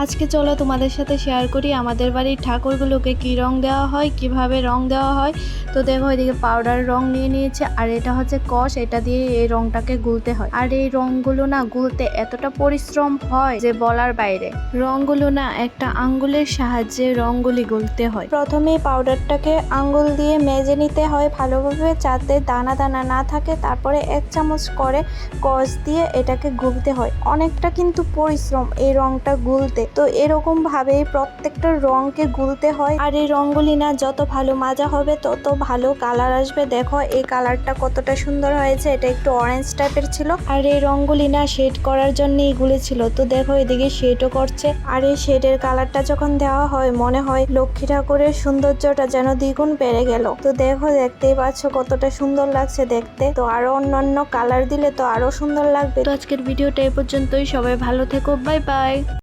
আজকে চলো তোমাদের সাথে শেয়ার করি আমাদের বাড়ির ঠাকুরগুলোকে কি রং দেওয়া হয়, কিভাবে রং দেওয়া হয়। তো দেখো এদিকে পাউডার রং নিয়ে নিয়েছে, আর এটা হচ্ছে কষ, এটা দিয়ে এই রংটাকে গুলতে হয়। আর এই রংগুলো না গুলতে এতটা পরিশ্রম হয় যে বলার বাইরে। রংগুলো না একটা আঙ্গুলের সাহায্যে রংগুলি গুলতে হয়। প্রথমেই পাউডারটাকে আঙ্গুল দিয়ে মেজে নিতে হয় ভালোভাবে, যাতে দানা দানা না থাকে। তারপরে 1 চামচ করে কষ দিয়ে এটাকে গুলতে হয়। অনেকটা কিন্তু পরিশ্রম এই রংটা গুলতে। তো এরকম ভাবে প্রত্যেকটা রংকে গুলতে হয়। আর এই রংগুলি না যত ভালো মাজা হবে তত ভালো কালার আসবে। দেখো এই কালারটা কতটা সুন্দর হয়েছে, এটা একটু অরেঞ্জ টাইপের ছিল। আর এই রংগুলি না শেড করার জন্যই গুলেছিল। তো দেখো এদিকে শেডও করছে। আর এই শেডের কালারটা যখন দেওয়া হয় মনে হয় লক্ষ্মী ঠাকুরের সৌন্দর্যটা যেন দ্বিগুণ বেড়ে গেল। তো দেখো দেখতেই পাচ্ছ কতটা সুন্দর লাগছে দেখতে। তো আরো অন্যান্য কালার দিলে তো আরো সুন্দর লাগবে। তো আজকের ভিডিওটা এই পর্যন্তই, সবাই ভালো থেকো, বাই বাই।